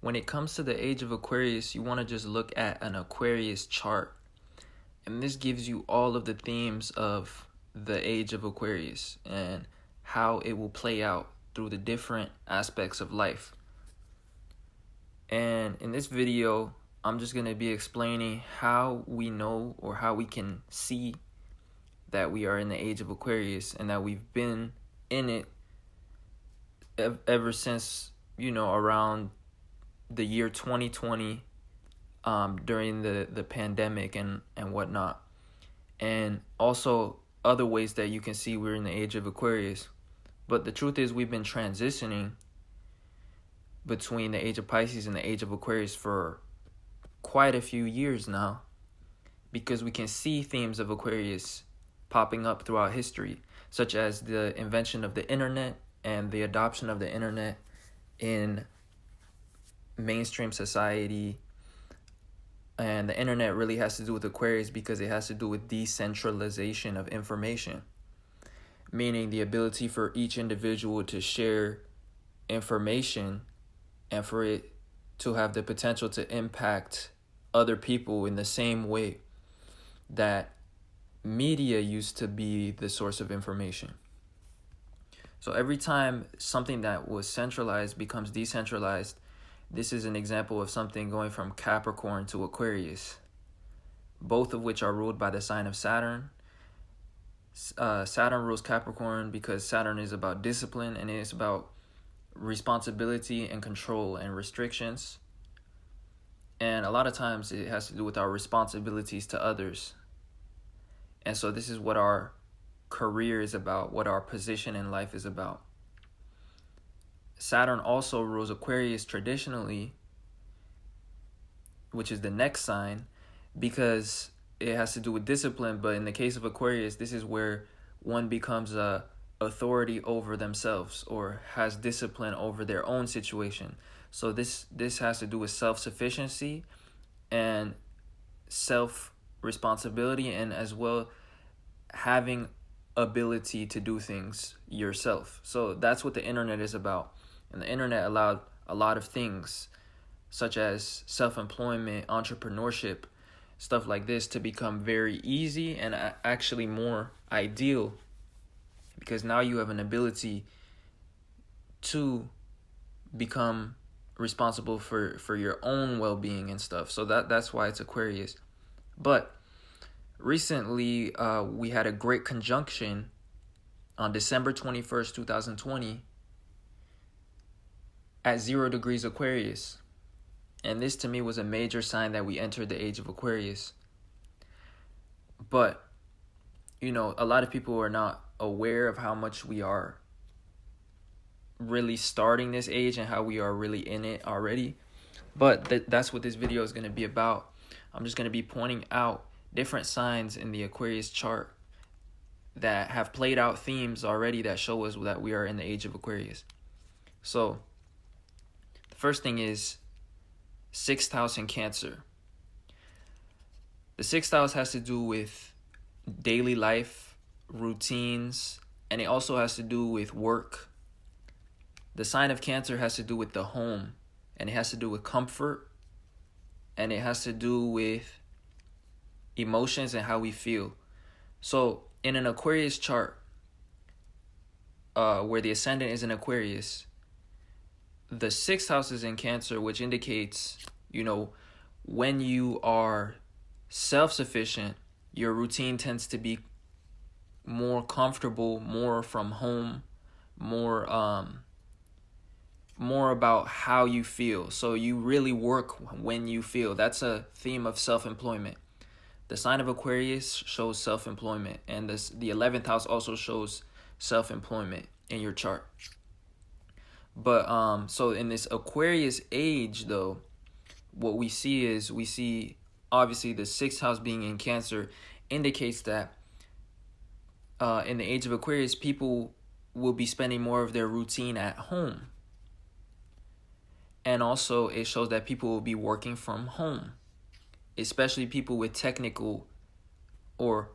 when it comes to the age of Aquarius, you want to just look at an Aquarius chart. And this gives you all of the themes of the age of Aquarius and how it will play out through the different aspects of life. And in this video, I'm just going to be explaining how we know or how we can see that we are in the age of Aquarius and that we've been in it ever since, around the year 2020, during the pandemic and whatnot. And also other ways that you can see we're in the age of Aquarius. But the truth is we've been transitioning between the age of Pisces and the age of Aquarius for quite a few years now, because we can see themes of Aquarius popping up throughout history, such as the invention of the internet and the adoption of the internet in mainstream society. And the internet really has to do with Aquarius because it has to do with decentralization of information, meaning the ability for each individual to share information and for it to have the potential to impact other people in the same way that media used to be the source of information. So every time something that was centralized becomes decentralized, this is an example of something going from Capricorn to Aquarius, both of which are ruled by the sign of Saturn. Saturn rules Capricorn because Saturn is about discipline and it's about responsibility and control and restrictions. And a lot of times it has to do with our responsibilities to others. And so this is what our career is about, what our position in life is about. Saturn also rules Aquarius traditionally, which is the next sign, because it has to do with discipline. But in the case of Aquarius, this is where one becomes a authority over themselves or has discipline over their own situation. So this has to do with self-sufficiency and self-responsibility, and as well having ability to do things yourself. So that's what the internet is about. And the internet allowed a lot of things, such as self-employment, entrepreneurship, stuff like this, to become very easy and actually more ideal, because now you have an ability to become responsible for your own well-being and stuff. So that's why it's Aquarius. But recently, we had a great conjunction on December 21st, 2020 at 0 degrees Aquarius. And this to me was a major sign that we entered the age of Aquarius. But, a lot of people are not aware of how much we are really starting this age and how we are really in it already. But that's what this video is going to be about. I'm just going to be pointing out different signs in the Aquarius chart that have played out themes already that show us that we are in the age of Aquarius. So the first thing is 6th house in Cancer. The 6th house has to do with daily life, routines, and it also has to do with work. The sign of Cancer has to do with the home, and it has to do with comfort, and it has to do with emotions and how we feel. So in an Aquarius chart, where the ascendant is in Aquarius, the 6th house is in Cancer, which indicates, when you are self-sufficient, your routine tends to be more comfortable, more from home, more about how you feel. So you really work when you feel. That's a theme of self-employment. The sign of Aquarius shows self-employment, and the 11th house also shows self-employment in your chart. But so in this Aquarius age, though, what we see obviously the 6th house being in Cancer indicates that in the age of Aquarius, people will be spending more of their routine at home. And also it shows that people will be working from home, especially people with technical or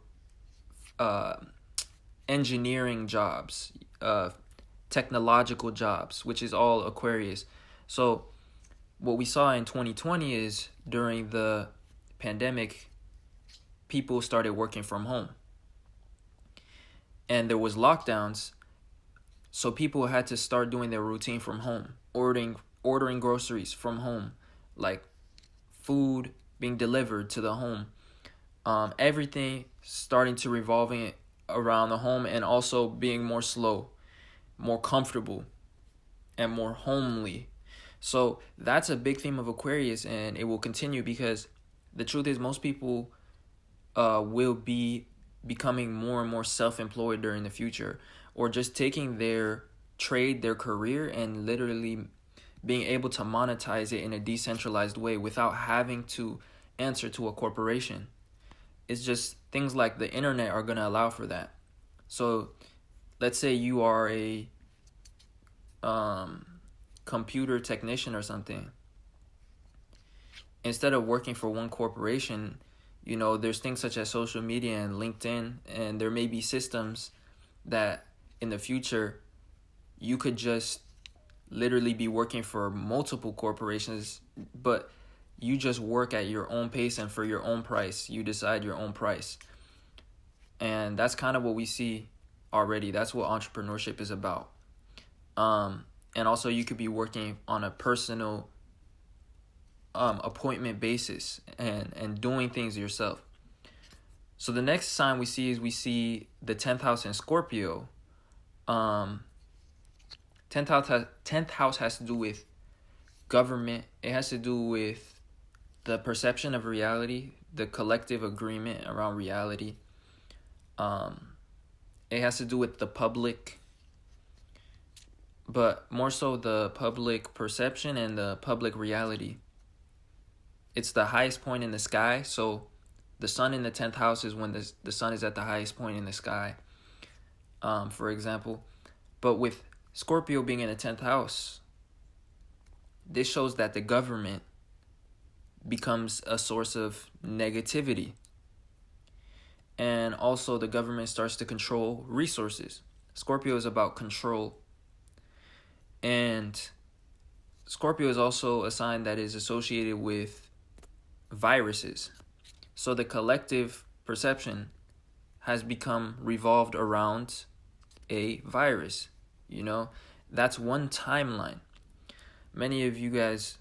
engineering jobs, technological jobs, which is all Aquarius. So what we saw in 2020 is during the pandemic, people started working from home and there was lockdowns. So people had to start doing their routine from home, ordering groceries from home, like food being delivered to the home. Everything starting to revolving around the home, and also being more slow, more comfortable, and more homely. So that's a big theme of Aquarius, and it will continue because the truth is most people will be becoming more and more self-employed during the future, or just taking their trade, their career, and literally being able to monetize it in a decentralized way without having to answer to a corporation. It's just things like the internet are going to allow for that. So let's say you are a computer technician or something. Instead of working for one corporation, there's things such as social media and LinkedIn, and there may be systems that in the future you could just literally be working for multiple corporations, but you just work at your own pace and for your own price. You decide your own price. And that's kind of what we see already. That's what entrepreneurship is about. And also you could be working on a personal appointment basis and doing things yourself. So the next sign we see the 10th house in Scorpio. 10th house has to do with government. It has to do with the perception of reality, the collective agreement around reality. It has to do with the public, but more so the public perception and the public reality. It's the highest point in the sky. So the sun in the 10th house is when the sun is at the highest point in the sky, for example. But with Scorpio being in the 10th house, this shows that the government becomes a source of negativity. And also the government starts to control resources. Scorpio is about control. And Scorpio is also a sign that is associated with viruses. So the collective perception has become revolved around a virus. That's one timeline. Many of you guys,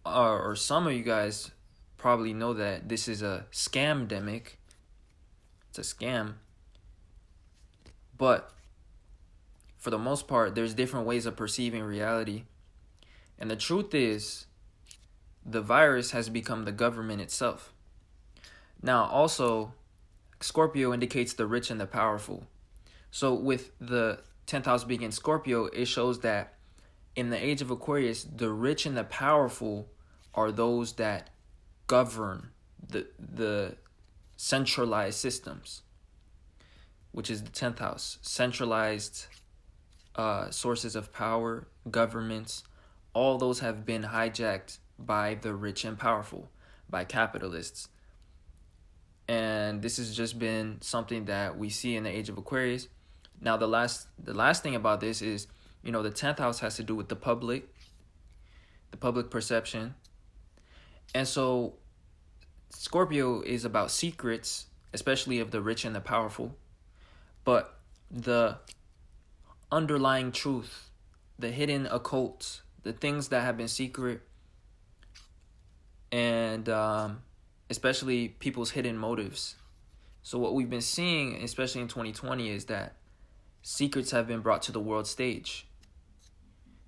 or some of you guys, probably know that this is a scamdemic. It's a scam. But for the most part, there's different ways of perceiving reality. And the truth is, the virus has become the government itself. Now, also, Scorpio indicates the rich and the powerful. So with the 10th house being in Scorpio, it shows that in the age of Aquarius, the rich and the powerful are those that govern the centralized systems, which is the 10th house. Centralized sources of power, governments, all those have been hijacked by the rich and powerful, by capitalists. And this has just been something that we see in the age of Aquarius. Now, the last thing about this is, the 10th house has to do with the public perception. And so Scorpio is about secrets, especially of the rich and the powerful. But the underlying truth, the hidden occults, the things that have been secret, and especially people's hidden motives. So what we've been seeing, especially in 2020, is that secrets have been brought to the world stage.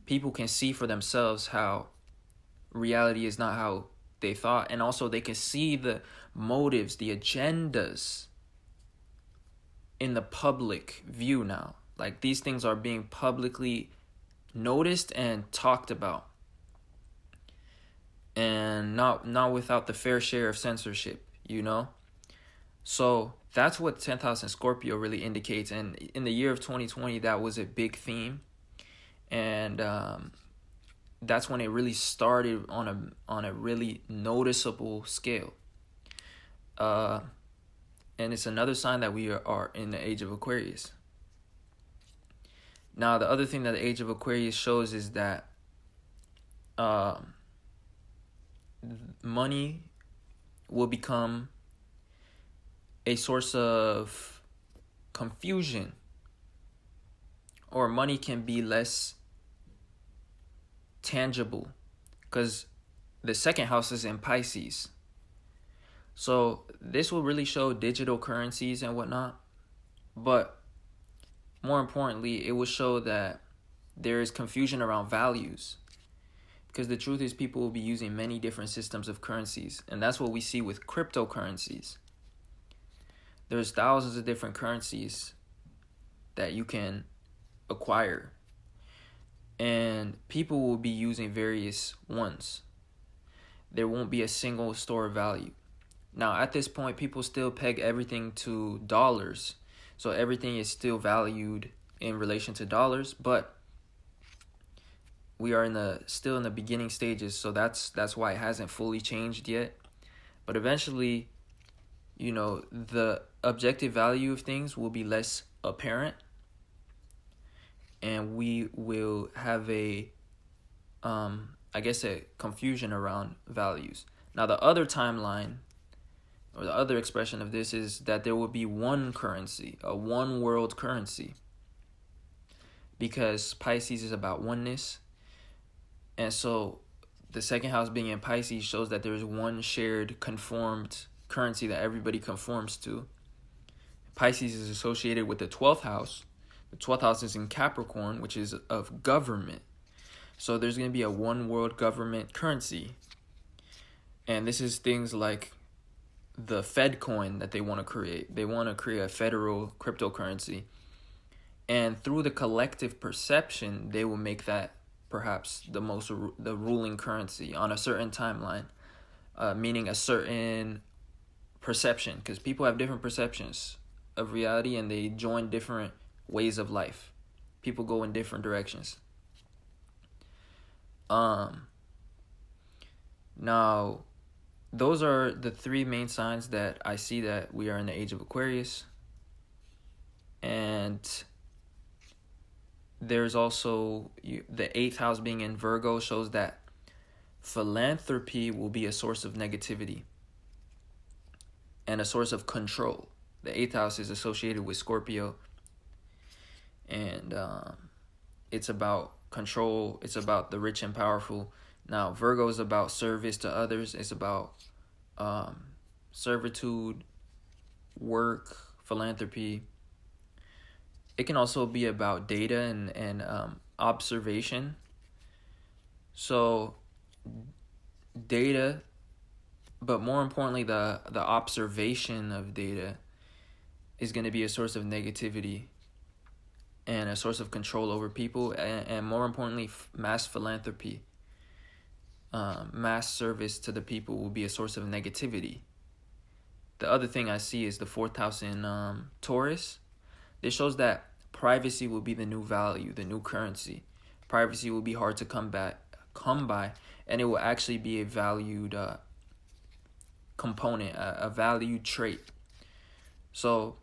People can see for themselves how reality is not how they thought, and also they can see the motives, the agendas in the public view now. Like, these things are being publicly noticed and talked about, and not without the fair share of censorship, So that's what 10th house and Scorpio really indicates. And in the year of 2020, that was a big theme. And that's when it really started on a really noticeable scale. And it's another sign that we are in the age of Aquarius. Now, the other thing that the age of Aquarius shows is that uh, money will become a source of confusion, or money can be less tangible because the second house is in Pisces. So this will really show digital currencies and whatnot, but more importantly, it will show that there is confusion around values, because the truth is people will be using many different systems of currencies, and that's what we see with cryptocurrencies. There's thousands of different currencies that you can acquire, and people will be using various ones. There won't be a single store of value. Now, at this point, people still peg everything to dollars, so everything is still valued in relation to dollars, but we are still in the beginning stages, so that's why it hasn't fully changed yet. But eventually, the objective value of things will be less apparent, and we will have a confusion around values. Now, the other timeline, or the other expression of this, is that there will be one currency, a one world currency, because Pisces is about oneness. And so the second house being in Pisces shows that there is one shared conformed currency that everybody conforms to. Pisces is associated with the 12th house. The 12th house is in Capricorn, which is of government. So there's going to be a one world government currency. And this is things like the Fed coin that they want to create. They want to create a federal cryptocurrency. And through the collective perception, they will make that perhaps the ruling currency on a certain timeline, meaning a certain perception, because people have different perceptions of reality and they join different ways of life. People go in different directions. Now, those are the three main signs that I see that we are in the age of Aquarius. And there's also the 8th house being in Virgo shows that philanthropy will be a source of negativity and a source of control. The 8th house is associated with Scorpio, and it's about control. It's about the rich and powerful. Now, Virgo is about service to others. It's about servitude, work, philanthropy. It can also be about data and observation. So data, but more importantly, the observation of data is going to be a source of negativity and a source of control over people, and more importantly, mass philanthropy, mass service to the people will be a source of negativity. The other thing I see is the 4th house in Taurus. This shows that privacy will be the new value, the new currency. Privacy will be hard to come by, and it will actually be a valued component, a valued trait. So,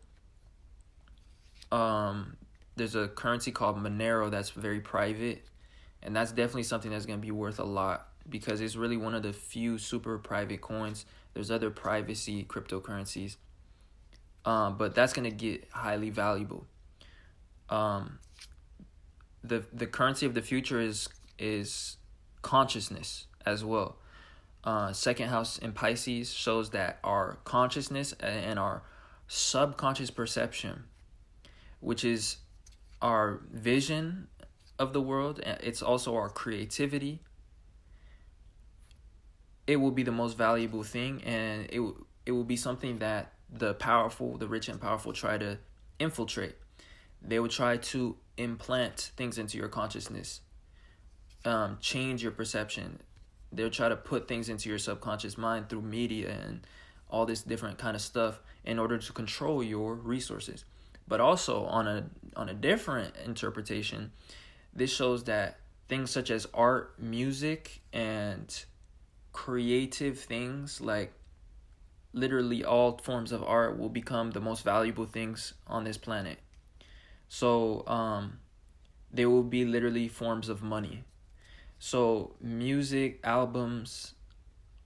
there's a currency called Monero that's very private, and that's definitely something that's going to be worth a lot because it's really one of the few super private coins. There's other privacy cryptocurrencies, but that's going to get highly valuable. The currency of the future is consciousness as well. Second house in Pisces shows that our consciousness and our subconscious perception, which is our vision of the world, it's also our creativity. It will be the most valuable thing, and it will be something that the powerful, the rich and powerful, try to infiltrate. They will try to implant things into your consciousness, change your perception. They'll try to put things into your subconscious mind through media and all this different kind of stuff in order to control your resources. But also on a different interpretation, this shows that things such as art, music, and creative things, like literally all forms of art, will become the most valuable things on this planet. So they will be literally forms of money. So music, albums,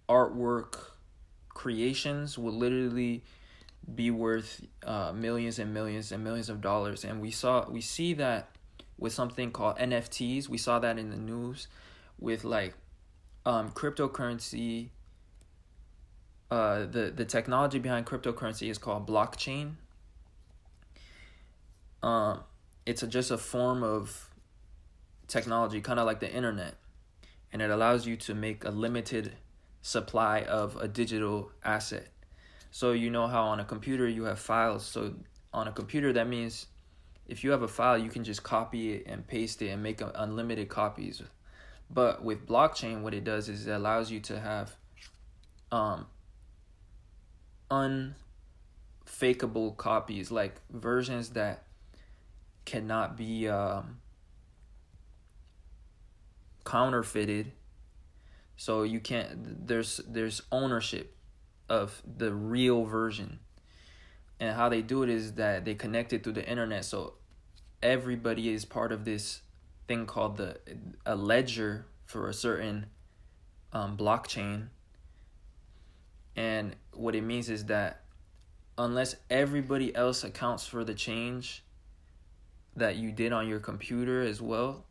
artwork, creations will literally be worth millions and millions and millions of dollars. And we see that with something called NFTs. We saw that in the news with like cryptocurrency. The technology behind cryptocurrency is called blockchain. It's just a form of technology, kind of like the internet, and it allows you to make a limited supply of a digital asset. So you know how on a computer you have files. So on a computer, that means if you have a file, you can just copy it and paste it and make unlimited copies. But with blockchain, what it does is it allows you to have unfakeable copies, like versions that cannot be counterfeited. So you can't, there's ownership of the real version. And how they do it is that they connect it through the internet. So everybody is part of this thing called a ledger for a certain blockchain. And what it means is that unless everybody else accounts for the change that you did on your computer as well,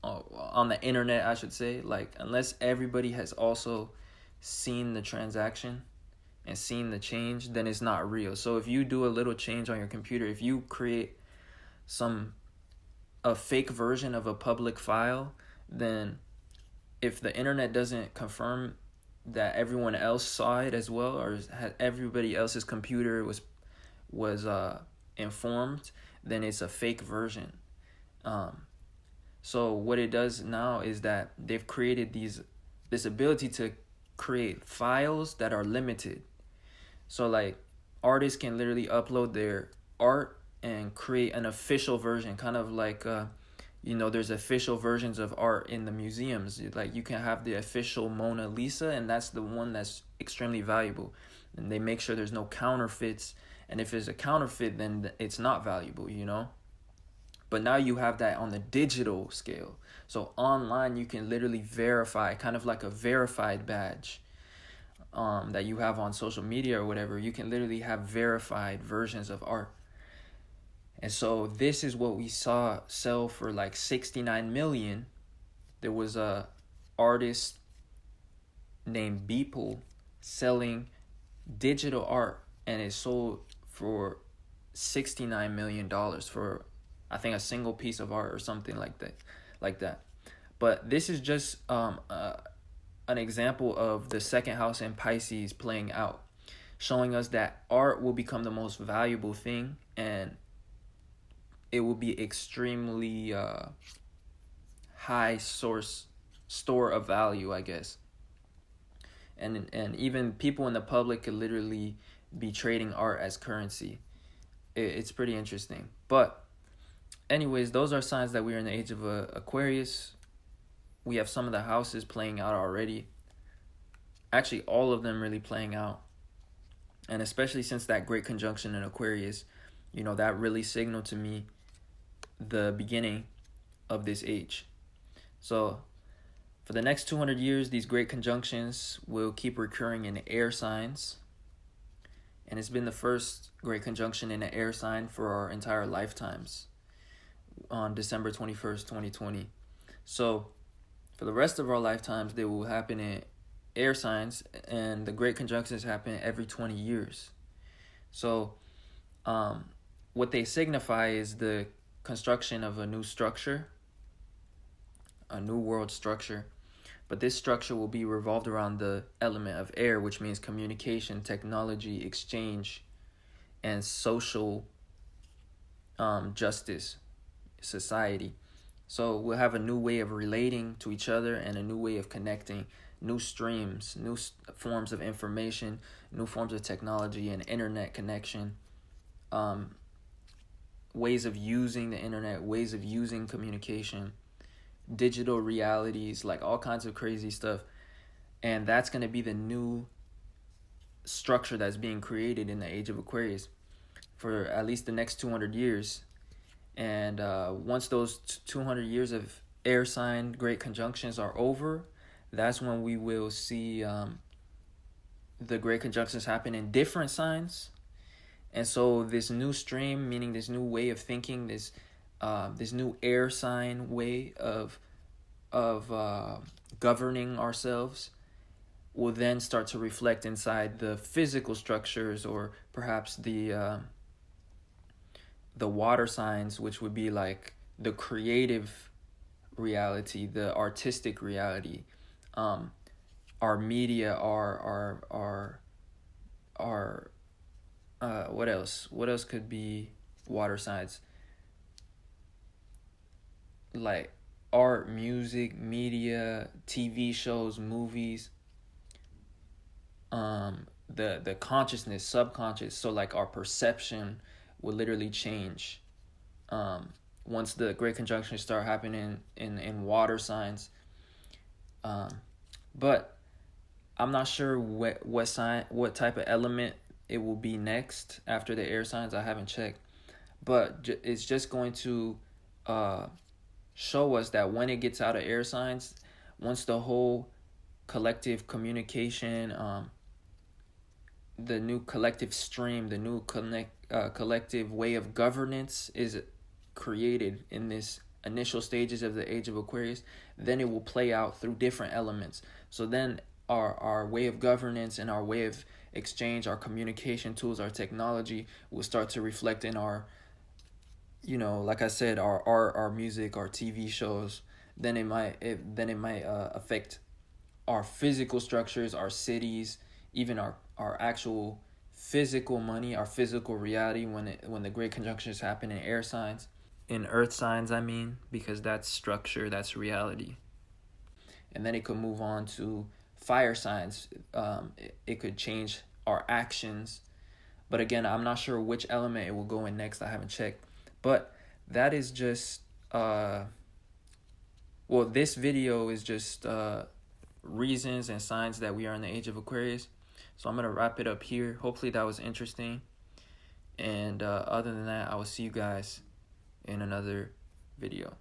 on the internet, I should say, like unless everybody has also seen the transaction and seen the change, then it's not real. So if you do a little change on your computer, if you create a fake version of a public file, then if the internet doesn't confirm that everyone else saw it as well, or everybody else's computer was informed, then it's a fake version. So what it does now is that they've created this ability to create files that are limited. So like artists can literally upload their art and create an official version, kind of like there's official versions of art in the museums. Like you can have the official Mona Lisa, and that's the one that's extremely valuable. And they make sure there's no counterfeits. And if it's a counterfeit, then it's not valuable, But now you have that on the digital scale. So online, you can literally verify, kind of like a verified badge that you have on social media or whatever. You can literally have verified versions of art. And so this is what we saw sell for like 69 million. There was a artist named Beeple selling digital art, and it sold for $69 million for, I think, a single piece of art or something like that. But this is just an example of the second house in Pisces playing out, showing us that art will become the most valuable thing, and it will be extremely high store of value, I guess. And even people in the public could literally be trading art as currency. It's pretty interesting. But anyways, those are signs that we're in the age of Aquarius. We have some of the houses playing out already. Actually, all of them really playing out. And especially since that great conjunction in Aquarius, that really signaled to me the beginning of this age. So for the next 200 years, these great conjunctions will keep recurring in air signs. And it's been the first great conjunction in an air sign for our entire lifetimes on December 21st, 2020. So for the rest of our lifetimes, they will happen in air signs, and the great conjunctions happen every 20 years. So what they signify is the construction of a new structure, a new world structure. But this structure will be revolved around the element of air, which means communication, technology, exchange, and social justice, society. So we'll have a new way of relating to each other and a new way of connecting, new streams, new forms of information, new forms of technology and internet connection, ways of using the internet, ways of using communication, digital realities, like all kinds of crazy stuff. And that's going to be the new structure that's being created in the age of Aquarius for at least the next 200 years. And once those 200 years of air sign great conjunctions are over, that's when we will see the great conjunctions happen in different signs. And so this new stream, meaning this new way of thinking, this new air sign way of governing ourselves, will then start to reflect inside the physical structures, or perhaps the water signs, which would be like the creative reality, the artistic reality, our media, our what else? What else could be water signs? Like art, music, media, TV shows, movies. The consciousness, subconscious. So like our perception will literally change. Once the great conjunctions start happening in water signs. But I'm not sure what type of element it will be next after the air signs. I haven't checked, but it's just going to show us that when it gets out of air signs, once the whole collective communication, the new collective stream, the new collective way of governance is created in this initial stages of the age of Aquarius, then it will play out through different elements. So then our way of governance and our way of exchange, our communication tools, our technology will start to reflect in our, like I said, our art, our music, our TV shows. Then it might affect our physical structures, our cities, even our actual physical money, our physical reality when the great conjunctions happen in air signs, in earth signs, I mean, because that's structure, that's reality. And then it could move on to fire signs. It could change our actions. But again, I'm not sure which element it will go in next. I haven't checked. But that is just, this video is just reasons and signs that we are in the age of Aquarius. So I'm going to wrap it up here. Hopefully that was interesting. And other than that, I will see you guys in another video.